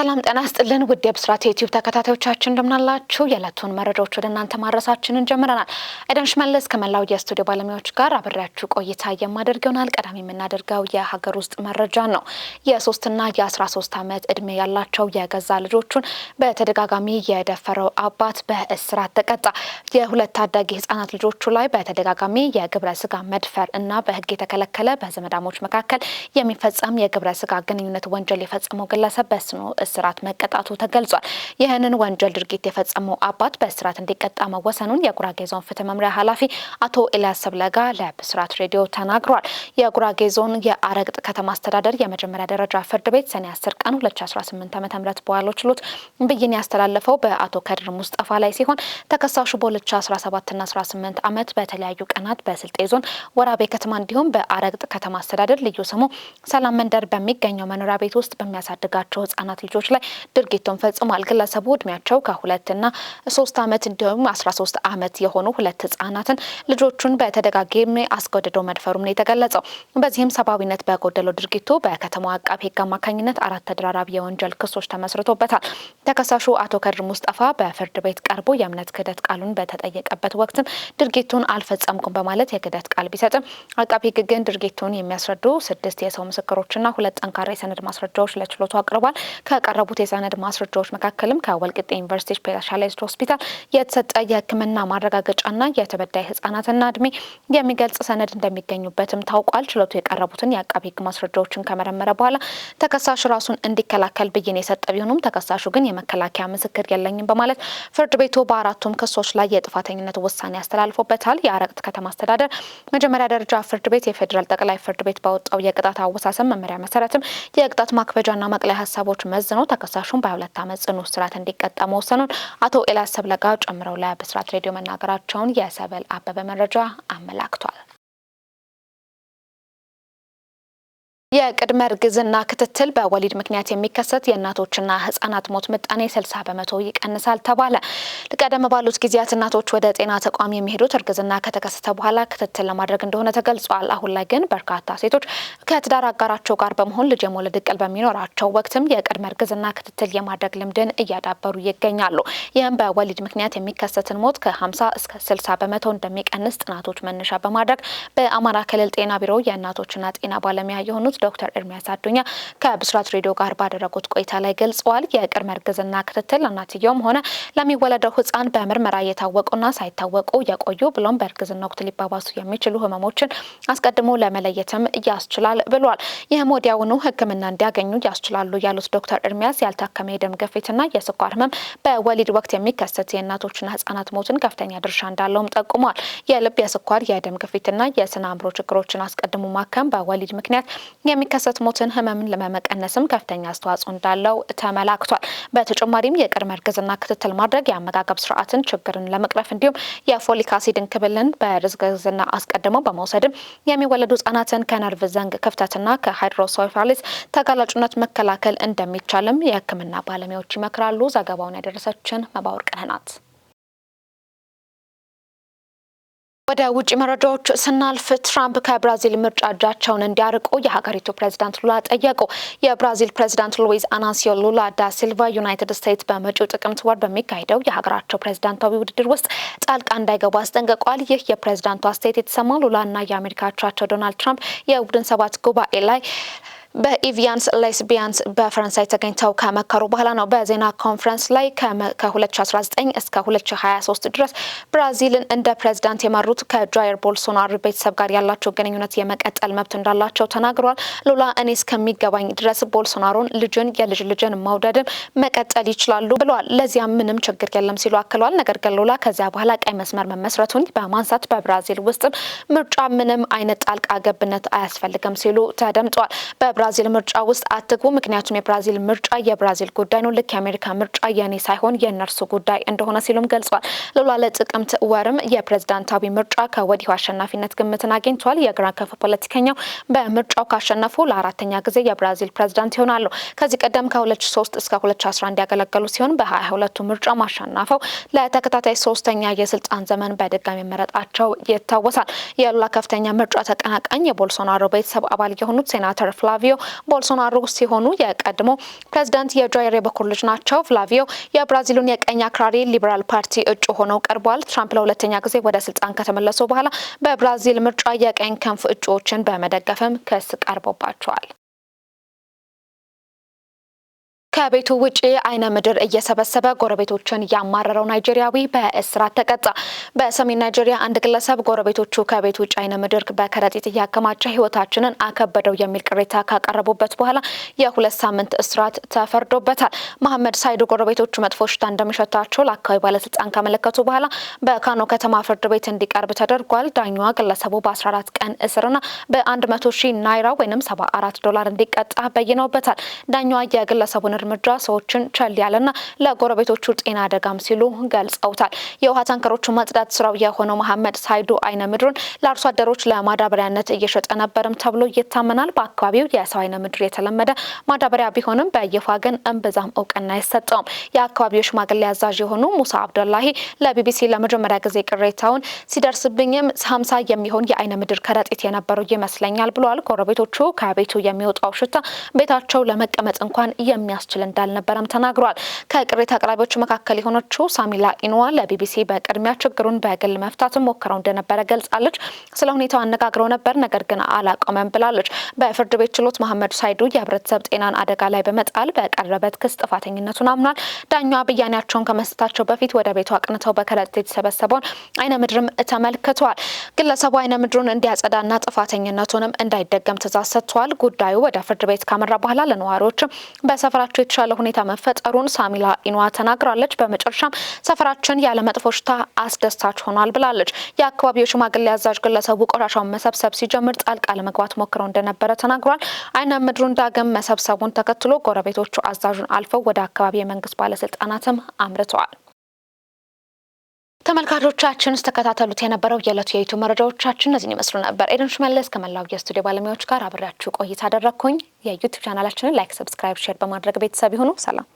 ሰላም ጤና ይስጥልን ውድ የብስራት ዩቲዩብ ተከታታዮቻችን እንደምናላችሁ የዕለቱን መረጃዎች ወደ እናንተ ማድረሳችንን ጀምረናል። ኤደን ሽመልስ ከመላው የስቱዲዮ ባለሙያዎች ጋር አብሬያችሁ ቆይታ የማደርገውናል። ቀዳሚ የምናደርገው የሀገር ውስጥ መረጃ ነው። የ3 እና የ13 ዓመት እድሜ ያላቸው የገዛ ልጆቹን በተደጋጋሚ የደፈረው አባት በእስራት ተቀጣ። የሁለት ታዳጊ ህጻናት ልጆቹ ላይ በተደጋጋሚ የግብረ ስጋ መድፈር እና በህግ የተከለከለ በዘመዳሞች መካከል የሚፈጸም የግብረ ስጋ ግንኙነት ወንጀል የፈጸመው ግለሰብ በስኖ እስራት መቀጣቱ ተገልጿል። ይህንን ወንጀል ድርጊት የፈጸመው አባት በእስራት እንዲቀጣ መወሰኑን የጉራጌ ዞን ፍትህ መምሪያ ኃላፊ አቶ ኤልያስ ሰብለጋ ለብስራት ሬዲዮ ተናግሯል። የጉራጌ ዞን የአረግጥ ከተማ አስተዳደር የመጀመሪያ ደረጃ ፍርድ ቤት ሰኔ 10 ቀን 2018 ዓ.ም በዋለው ችሎት ብይን ያስተላለፈው በአቶ ከድር ሙስጠፋ ላይ ሲሆን ተከሳሹ በ2017 እና 18 ዓመት በተለያዩ ቀናት በስልጤ ዞን ወራቤ ከተማ እንዲሁም በአረግጥ ከተማ አስተዳደር ልዩ ስሙ ሰላም መንደር በሚገኘው መኖሪያ ቤት ውስጥ በሚያሳድጋቸው ህጻናት ልጆች ላይ ድርጊቱን ፈጽሟል። ግለሰቡ እድሜያቸው ከ2 እና 3 ዓመት እንዲሁም 13 ዓመት የሆኑ ሁለት ህጻናትን ልጆቹን በተደጋጋሚ አስገድዶ መድፈሩም ነው የተገለጸው። በዚህም ሰብአዊነት በጎደለው ድርጊቱ በከተማው አቃቤ ህግ አማካኝነት 4 ተደራራቢ የወንጀል ክሶች ተመስርቶበታል። ተከሳሹ አቶ ከድር ሙስጠፋ በፍርድ ቤት ቀርቦ የእምነት ክህደት ቃሉን በተጠየቀበት ወቅትም ድርጊቱን አልፈጸምኩም በማለት የክህደት ቃል ቢሰጥም አቃቤ ህግ ግን ድርጊቱን የሚያስረዱ 6 የሰው ምስክሮችና 2 ጠንካራ የሰነድ ማስረጃዎች ለችሎቱ አቅርቧል። ከቀረቡት የሰነድ ማስረጃዎች መካከልም ከወልቂጤ ዩኒቨርሲቲ ስፔሻላይዝድ ሆስፒታል የተሰጠ የህክምና ማረጋገጫና የተበዳይ ህጻናትና እድሜ የሚገልጽ ሰነድ እንደሚገኙበትም ታውቋል። ችሎቱ የቀረቡትን የአቃቤ ህግ ማስረጃዎችን ከመረመረ በኋላ ተከሳሽ ራሱን እንዲከላከል ብይን የሰጠ ቢሆንም ተከሳሹ ግን የመከላከያ ምስክር የለኝም በማለት ፍርድ ቤቱ በአራቱም ክሶች ላይ የጥፋተኝነት ውሳኔ አስተላልፎበታል። የአረቅት ከተማ አስተዳደር መጀመሪያ ደረጃ ፍርድ ቤት የፌዴራል ጠቅላይ ፍርድ ቤት ባወጣው የቅጣት አወሳሰብ መመሪያ መሰረትም የቅጣት ማክበጃና ማቅለያ ሀሳቦች መዝነው ተከሳሹን በ2 ዓመት ጽኑ እስራት እንዲቀጣ መወሰኑን አቶ ኤልያስ ሰብለጋ ጨምረው ለብስራት ሬዲዮ መናገራቸውን የሰበል አበበ መረጃ አመላክቷል። የቅድመ እርግዝና ክትትል በወሊድ ምክንያት የሚከሰት የእናቶችና ህጻናት ሞት ምጣኔ 60% ይቀንሳል ተባለ። ቀደም ባሉት ጊዜያት እናቶች ወደ ጤና ተቋም የሚሄዱት እርግዝና ከተከሰተ በኋላ ክትትል ለማድረግ እንደሆነ ተገልጿል። አሁን ላይ ግን በርካታ ሴቶች ከትዳር አጋራቸው ጋር በመሆን ልጅ የመውለድ እቅድ በሚኖራቸው ወቅትም የቅድመ እርግዝና ክትትል የማድረግ ልምድን እያዳበሩ ይገኛሉ። ይህም በወሊድ ምክንያት የሚከሰትን ሞት ከ50 እስከ 60% እንደሚቀንስ ጥናቶች መነሻ በማድረግ በአማራ ክልል ጤና ቢሮ የእናቶችና ጤና ባለሙያ የሆኑት ዶክተር ኤርሚያስ አዱኛ ከብስራት ሬዲዮ ጋር ባደረጉት ቆይታ ላይ ገልጸዋል። የቅድመ እርግዝና ክትትል ለእናትየውም ሆነ ለሚወለደው ህፃን በምርመራ የታወቁና ሳይታወቁ የቆዩ ብሎም በእርግዝና ወቅት ሊባባሱ የሚችሉ ህመሞችን አስቀድሞ ለመለየትም ያስችላል ብሏል። ይህም ወዲያውኑ ሕክምና እንዲያገኙ ያስችላሉ ያሉት ዶክተር ኤርሚያስ ያልታከመ የደም ግፊትና የስኳር ህመም በወሊድ ወቅት የሚከሰት የእናቶችና ህፃናት ሞትን ከፍተኛ ድርሻ እንዳለውም ጠቁሟል። የልብ፣ የስኳር፣ የደም ግፊትና የስነ አእምሮ ችግሮችን አስቀድሞ ማከም በወሊድ ምክንያት የሚከሰት ሞትን ህመምን ለመቀነስም ከፍተኛ አስተዋጽኦ እንዳለው ተመላክቷል። በተጨማሪም የቅድመ እርግዝና ክትትል ማድረግ የአመጋገብ ስርዓትን ችግርን ለመቅረፍ እንዲሁም የፎሊክ አሲድ እንክብልን በእርግዝና አስቀድሞ በመውሰድም የሚወለዱ ህጻናትን ከነርቭ ዘንግ ክፍተትና ከሃይድሮሶፋሊስ ተጋላጭነት መከላከል እንደሚቻልም የህክምና ባለሙያዎች ይመክራሉ። ዘገባውን ያደረሰችን መባወርቅነህ ናት። ወደ ውጭ መረጃዎች ስናልፍ ትራምፕ ከብራዚል ምርጫ እጃቸውን እንዲያርቁ የሀገሪቱ ፕሬዝዳንት ሉላ ጠየቁ። የብራዚል ፕሬዝዳንት ሉዊዝ አናሲዮ ሉላ ዳ ሲልቫ ዩናይትድ ስቴትስ በመጪው ጥቅምት ወር በሚካሄደው የሀገራቸው ፕሬዝዳንታዊ ውድድር ውስጥ ጣልቃ እንዳይገቡ አስጠንቅቀዋል። ይህ የፕሬዝዳንቱ አስተያየት የተሰማው ሉላና የአሜሪካ አቻቸው ዶናልድ ትራምፕ የቡድን 7 ጉባኤ ላይ በኢቪያንስ ሌስቢያንስ በፈረንሳይ ተገኝተው ከመከሩ በኋላ ነው። በዜና ኮንፈረንስ ላይ ከ2019 እስከ 2023 ድረስ ብራዚልን እንደ ፕሬዝዳንት የመሩት ከጃይር ቦልሶናሮ ቤተሰብ ጋር ያላቸው ግንኙነት የመቀጠል መብት እንዳላቸው ተናግረዋል። ሉላ እኔ እስከሚገባኝ ድረስ ቦልሶናሮን ልጅን የልጅ ልጅን መውደድን መቀጠል ይችላሉ ብለዋል። ለዚያም ምንም ችግር የለም ሲሉ አክለዋል። ነገር ግን ሉላ ከዚያ በኋላ ቀይ መስመር መመስረቱን በማንሳት በብራዚል ውስጥም ምርጫ ምንም አይነት ጣልቃ ገብነት አያስፈልግም ሲሉ ተደምጠዋል። ብራዚል ምርጫ ውስጥ አትግቡ፣ ምክንያቱም የብራዚል ምርጫ የብራዚል ጉዳይ ነው፣ ልክ የአሜሪካ ምርጫ የኔ ሳይሆን የነርሱ ጉዳይ እንደሆነ ሲሉም ገልጿል። ሉላ ለጥቅምት ወርም የፕሬዝዳንታዊ ምርጫ ከወዲሁ አሸናፊነት ግምትን አግኝቷል። የግራ ክንፍ ፖለቲከኛው በምርጫው ካሸነፉ ለ4ኛ ጊዜ የብራዚል ፕሬዝዳንት ይሆናሉ። ከዚህ ቀደም ከ2003 እስከ 2011 ያገለገሉ ሲሆን በ22ቱ ምርጫ ማሸነፈው ለተከታታይ 3ኛ የስልጣን ዘመን በድጋሚ መረጣቸው ይታወሳል። የሉላ ከፍተኛ ምርጫ ተቀናቃኝ የቦልሶናሮ ቤተሰብ አባል የሆኑት ሴናተር ፍላቪዮ ፍላቪዮ ቦልሶናሮ ሲሆኑ የቀድሞ ፕሬዝዳንት የጃይር የበኩር ልጅ ናቸው። ፍላቪዮ የብራዚሉን የቀኝ አክራሪ ሊበራል ፓርቲ እጩ ሆነው ቀርቧል። ትራምፕ ለሁለተኛ ጊዜ ወደ ስልጣን ከተመለሱ በኋላ በብራዚል ምርጫ የቀኝ ክንፍ እጩዎችን በመደገፍም ክስ ቀርቦባቸዋል። ከቤቱ ውጪ አይነ ምድር እየሰበሰበ ጎረቤቶችን ያማረረው ናይጄሪያዊ በእስራት ተቀጣ። በሰሜን ናይጄሪያ አንድ ግለሰብ ጎረቤቶቹ ከቤት ውጪ አይነ ምድር በከረጢት እያከማቸ ሕይወታችንን አከበደው የሚል ቅሬታ ካቀረቡበት በኋላ የ2 ሳምንት እስራት ተፈርዶበታል። መሐመድ ሳይዱ ጎረቤቶቹ መጥፎ ሽታ እንደሚሸታቸው ለአካባቢ ባለስልጣን ከመለከቱ በኋላ በካኖ ከተማ ፍርድ ቤት እንዲቀርብ ተደርጓል። ዳኛዋ ግለሰቡ በ14 ቀን እስርና በ100,000 ናይራ ወይም $74 እንዲቀጣ በይነውበታል። ዳኛዋ የግለሰቡን እርምጃ ሰዎችን ቸል ያለና ለጎረቤቶቹ ጤና አደጋም ሲሉ ገልጸውታል። የውሃ ታንከሮቹ ማጽዳት ስራው የሆነው መሐመድ ሳይዱ አይነ ምድሩን ለአርሶ አደሮች ለማዳበሪያነት እየሸጠ ነበርም ተብሎ ይታመናል። በአካባቢው የሰው አይነ ምድር የተለመደ ማዳበሪያ ቢሆንም በይፋ ግን እምብዛም እውቅና አይሰጠውም። የአካባቢው ሽማግሌ አዛዥ የሆኑ ሙሳ አብደላሂ ለቢቢሲ ለመጀመሪያ ጊዜ ቅሬታውን ሲደርስብኝም 50 የሚሆን የአይነ ምድር ከረጢት የነበረው ይመስለኛል ብለዋል። ጎረቤቶቹ ከቤቱ የሚወጣው ሽታ ቤታቸው ለመቀመጥ እንኳን የሚያስችል እንዳልነበረም ተናግሯል። ከቅሬታ አቅራቢዎች መካከል የሆነችው ሳሚላ ኢንዋ ለቢቢሲ በቅድሚያ ችግሩን በግል መፍታት ሞክረው እንደነበረ ገልጻለች። ስለ ሁኔታው አነጋግረው ነበር፣ ነገር ግን አላቆመም ብላለች። በፍርድ ቤት ችሎት መሐመድ ሳይዱ የህብረተሰብ ጤናን አደጋ ላይ በመጣል በቀረበት ክስ ጥፋተኝነቱን አምኗል። ዳኛዋ ብያኔያቸውን ከመስጠታቸው በፊት ወደ ቤቱ አቅንተው በከረጢት የተሰበሰበውን አይነ ምድርም ተመልክተዋል። ግለሰቡ አይነ ምድሩን እንዲያጸዳና ጥፋተኝነቱንም እንዳይደገም ትዕዛዝ ሰጥቷል። ጉዳዩ ወደ ፍርድ ቤት ካመራ በኋላ ለነዋሪዎች በሰፈራቸው የተሻለ ሁኔታ መፈጠሩን ሳሚላ ኢንዋ ተናግራለች። በመጨረሻም ሰፈራችን ያለ መጥፎ ሽታ አስደሳች ሆኗል ብላለች። የአካባቢው ሽማግሌ አዛዥ ግለሰቡ ቆሻሻውን መሰብሰብ ሲጀምር ጣልቃ ለመግባት ሞክረው እንደነበረ ተናግሯል። አይነ ምድሩን ዳግም መሰብሰቡን ተከትሎ ጎረቤቶቹ አዛዡን አልፈው ወደ አካባቢ የመንግስት ባለስልጣናትም አምርተዋል። ተመልካቾቻችን ተከታተሉት የነበረው የዕለቱ የዩቲዩብ መረጃዎቻችን እነዚህን ይመስሉ ነበር። ኤደን ሽመለስ ከመላው የስቱዲዮ ባለሙያዎች ጋር አብሬያችሁ ቆይታ አደረኩኝ። የዩቲዩብ ቻናላችንን ላይክ፣ ሰብስክራይብ፣ ሼር በማድረግ ቤተሰብ ይሁኑ። ሰላም።